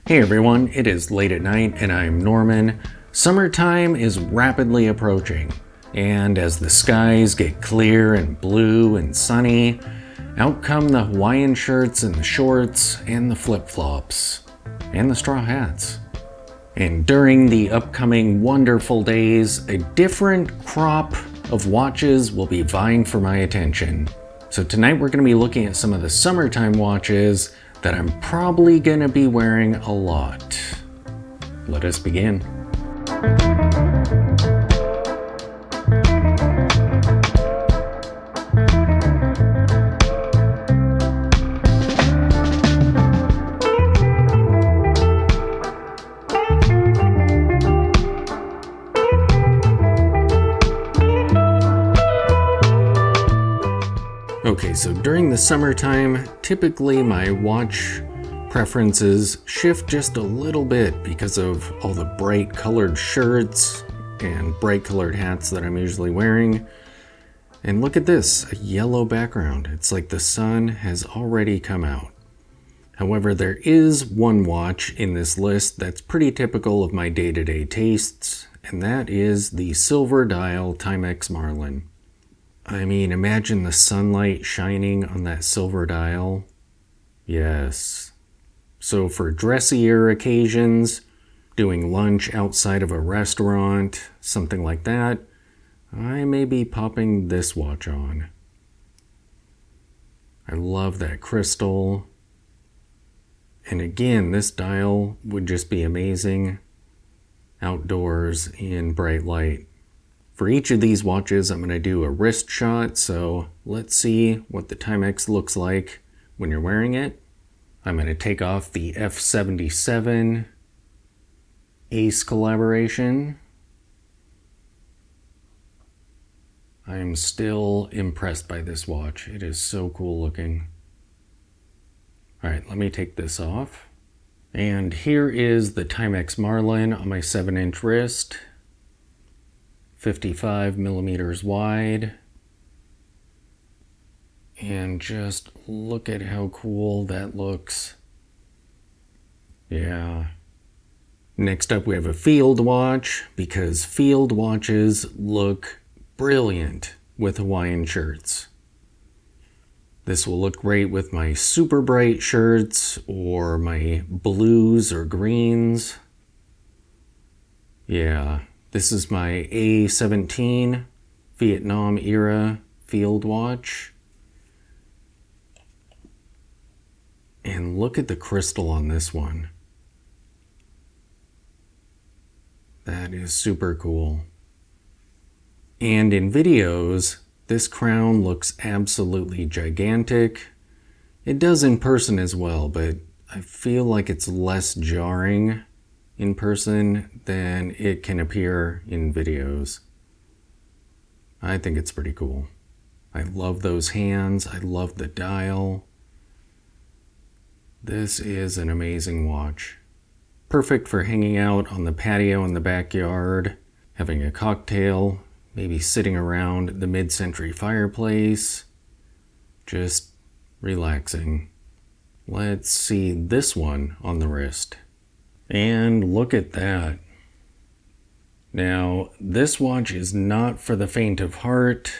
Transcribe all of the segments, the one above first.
Hey everyone, it is late at night and I'm Norman. Summertime is rapidly approaching, and as the skies get clear and blue and sunny, out come the Hawaiian shirts and the shorts and the flip-flops and the straw hats. And during the upcoming wonderful days, a different crop of watches will be vying for my attention. So tonight we're going to be looking at some of the summertime watches that I'm probably going to be wearing a lot. Let us begin. Okay, so during the summertime, typically my watch preferences shift just a little bit because of all the bright colored shirts and bright colored hats that I'm usually wearing. And look at this, a yellow background. It's like the sun has already come out. However, there is one watch in this list that's pretty typical of my day-to-day tastes, and that is the silver dial Timex Marlin. I mean, imagine the sunlight shining on that silver dial. Yes. So for dressier occasions, doing lunch outside of a restaurant, something like that, I may be popping this watch on. I love that crystal. And again, this dial would just be amazing outdoors in bright light. For each of these watches, I'm going to do a wrist shot, so let's see what the Timex looks like when you're wearing it. I'm going to take off the F77 Ace collaboration. I'm still impressed by this watch. It is so cool looking. All right, let me take this off. And here is the Timex Marlin on my 7-inch wrist. 55 millimeters wide. And just look at how cool that looks. Yeah. Next up we have a field watch, because field watches look brilliant with Hawaiian shirts. This will look great with my super bright shirts or my blues or greens. Yeah. This is my A17 Vietnam era field watch. And look at the crystal on this one. That is super cool. And in videos, this crown looks absolutely gigantic. It does in person as well, but I feel like it's less jarring in person than it can appear in videos. I think it's pretty cool. I love those hands. I love the dial. This is an amazing watch. Perfect for hanging out on the patio in the backyard, having a cocktail, maybe sitting around the mid-century fireplace, just relaxing. Let's see this one on the wrist. And look at that. Now, this watch is not for the faint of heart.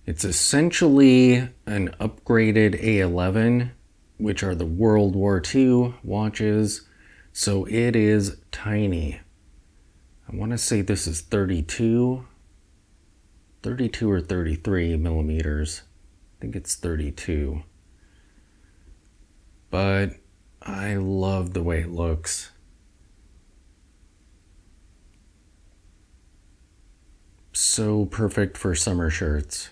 It's essentially an upgraded A11, which are the World War II watches, so it is tiny. I want to say this is 32 or 33 millimeters. I think it's 32. But I love the way it looks. So perfect for summer shirts.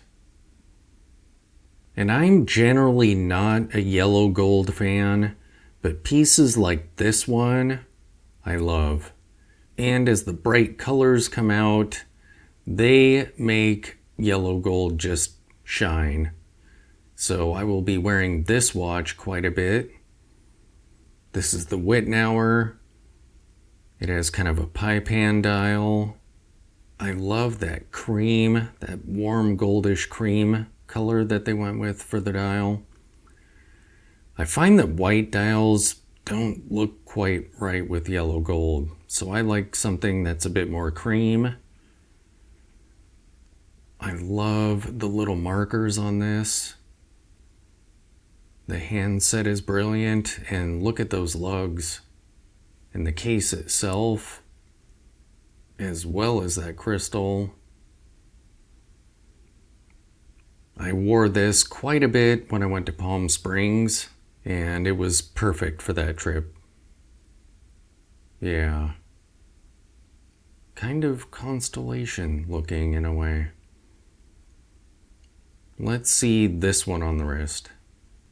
And I'm generally not a yellow gold fan, but pieces like this one, I love. And as the bright colors come out, they make yellow gold just shine. So I will be wearing this watch quite a bit. This is the Whitenower. It has kind of a pie pan dial. I love that cream, that warm goldish cream color that they went with for the dial. I find that white dials don't look quite right with yellow gold. So I like something that's a bit more cream. I love the little markers on this. The handset is brilliant, and look at those lugs. And the case itself, as well as that crystal. I wore this quite a bit when I went to Palm Springs, and it was perfect for that trip. Yeah. Kind of constellation looking in a way. Let's see this one on the wrist.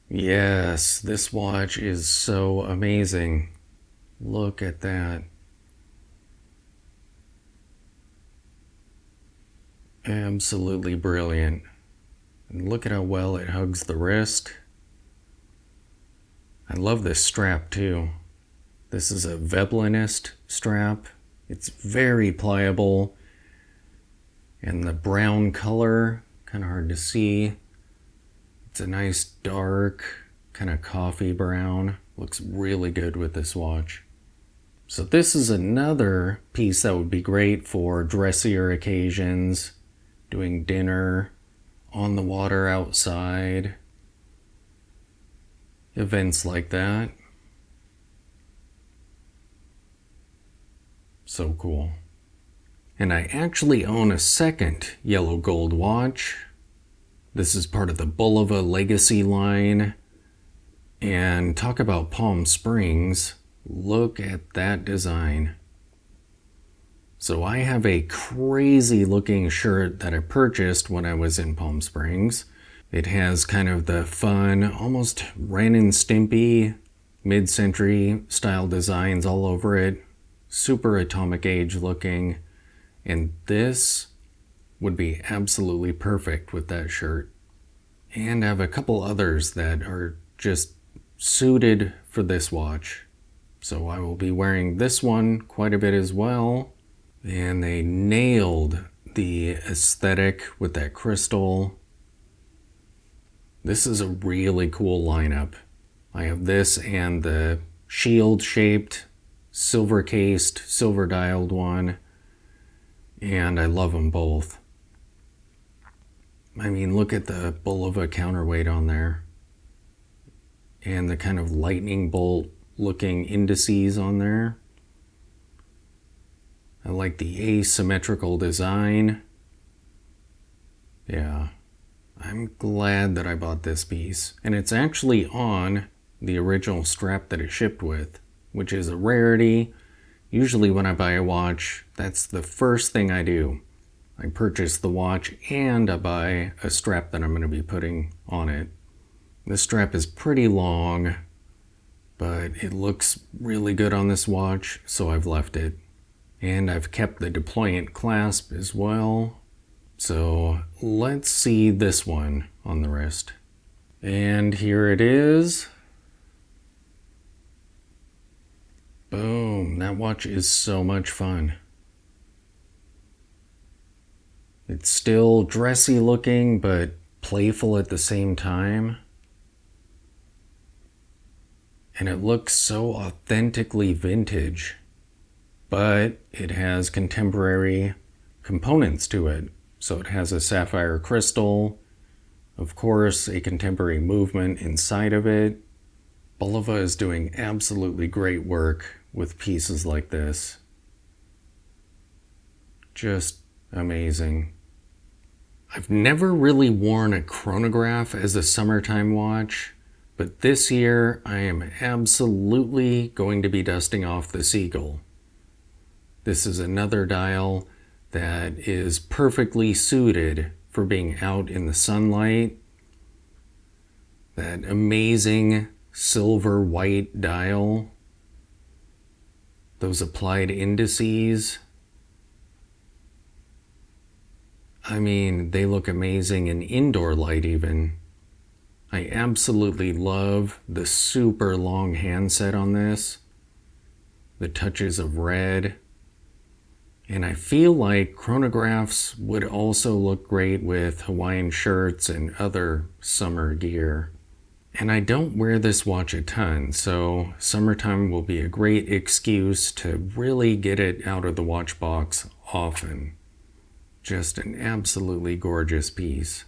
Yes, this watch is so amazing. Look at that. Absolutely brilliant. And look at how well it hugs the wrist. I love this strap too. This is a Veblenist strap. It's very pliable. And the brown color, kind of hard to see. It's a nice dark, kind of coffee brown. Looks really good with this watch. So this is another piece that would be great for dressier occasions, doing dinner, on the water outside, events like that. So cool. And I actually own a second yellow gold watch. This is part of the Boliva Legacy line. And talk about Palm Springs. Look at that design. So I have a crazy looking shirt that I purchased when I was in Palm Springs. It has kind of the fun, almost Ren and Stimpy, mid-century style designs all over it. Super atomic age looking. And this would be absolutely perfect with that shirt. And I have a couple others that are just suited for this watch. So I will be wearing this one quite a bit as well. And they nailed the aesthetic with that crystal. This is a really cool lineup. I have this and the shield-shaped, silver-cased, silver-dialed one. And I love them both. I mean, look at the Boliva counterweight on there. And the kind of lightning bolt looking indices on there. I like the asymmetrical design. Yeah, I'm glad that I bought this piece. And it's actually on the original strap that it shipped with, which is a rarity. Usually when I buy a watch, that's the first thing I do. I purchase the watch and I buy a strap that I'm going to be putting on it. This strap is pretty long, but it looks really good on this watch, so I've left it. And I've kept the deployant clasp as well. So let's see this one on the wrist. And here it is. Boom, that watch is so much fun. It's still dressy looking, but playful at the same time. And it looks so authentically vintage, but it has contemporary components to it. So it has a sapphire crystal, of course, a contemporary movement inside of it. Boliva is doing absolutely great work with pieces like this. Just amazing. I've never really worn a chronograph as a summertime watch, but this year I am absolutely going to be dusting off the Seagull. This is another dial that is perfectly suited for being out in the sunlight. That amazing silver white dial. Those applied indices. I mean, they look amazing in indoor light even. I absolutely love the super long handset on this. The touches of red. And I feel like chronographs would also look great with Hawaiian shirts and other summer gear. And I don't wear this watch a ton, so summertime will be a great excuse to really get it out of the watch box often. Just an absolutely gorgeous piece.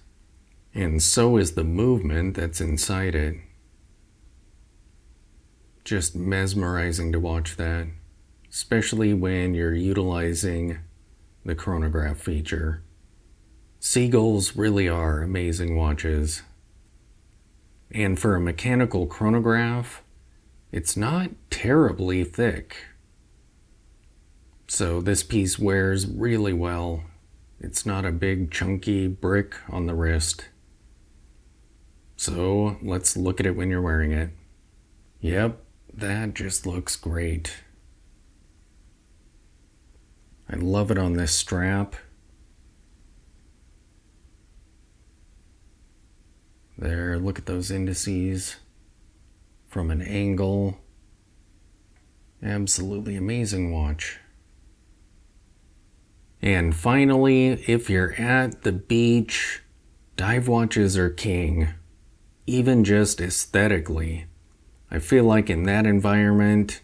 And so is the movement that's inside it. Just mesmerizing to watch that, especially when you're utilizing the chronograph feature. Seagulls really are amazing watches. And for a mechanical chronograph, it's not terribly thick. So this piece wears really well. It's not a big chunky brick on the wrist. So let's look at it when you're wearing it. Yep, that just looks great. I love it on this strap. There, look at those indices from an angle. Absolutely amazing watch. And finally, if you're at the beach, dive watches are king, even just aesthetically. I feel like in that environment,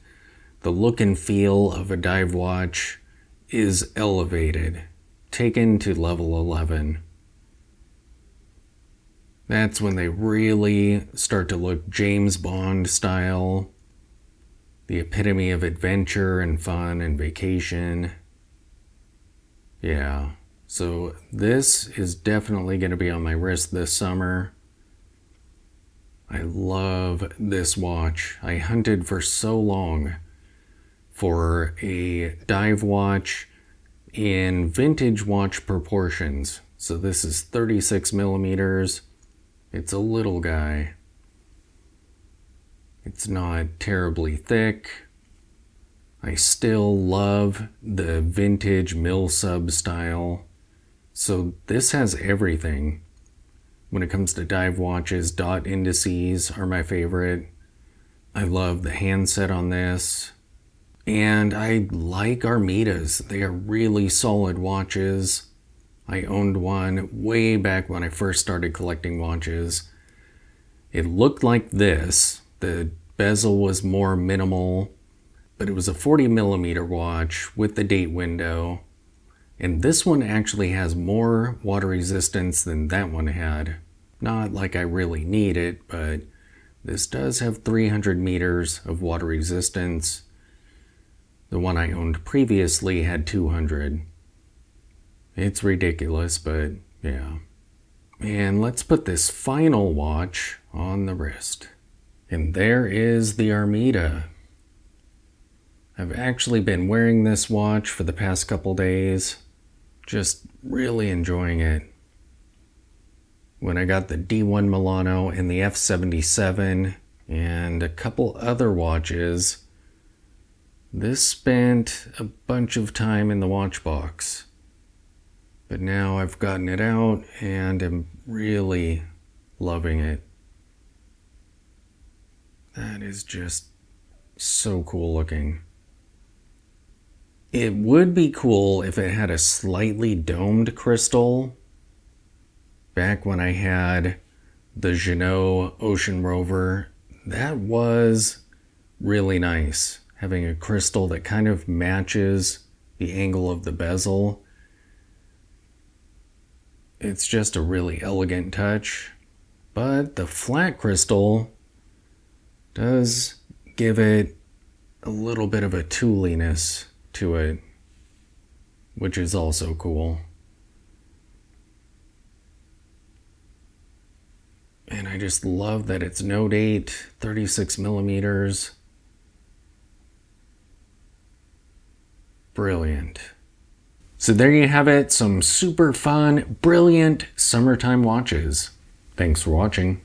the look and feel of a dive watch is elevated, taken to level 11. That's when they really start to look James Bond style, the epitome of adventure and fun and vacation. Yeah, so this is definitely going to be on my wrist this summer. I love this watch. I hunted for so long for a dive watch in vintage watch proportions. So this is 36 millimeters. It's a little guy. It's not terribly thick. I still love the vintage mill sub style. So this has everything. When it comes to dive watches, dot indices are my favorite. I love the handset on this. And I like Armitas. They are really solid watches. I owned one way back when I first started collecting watches. It looked like this. The bezel was more minimal, but it was a 40 millimeter watch with the date window. And this one actually has more water resistance than that one had. Not like I really need it, but this does have 300 meters of water resistance. The one I owned previously had 200. It's ridiculous, but yeah. And let's put this final watch on the wrist. And there is the Armida. I've actually been wearing this watch for the past couple days. Just really enjoying it. When I got the D1 Milano and the F77 and a couple other watches, this spent a bunch of time in the watch box. But now I've gotten it out and am really loving it. That is just so cool looking. It would be cool if it had a slightly domed crystal. Back when I had the Jeanneau Ocean Rover, that was really nice. Having a crystal that kind of matches the angle of the bezel. It's just a really elegant touch, but the flat crystal does give it a little bit of a tooliness to it, which is also cool. And I just love that it's no date, 36 millimeters. Brilliant. So there you have it, some super fun, brilliant summertime watches. Thanks for watching.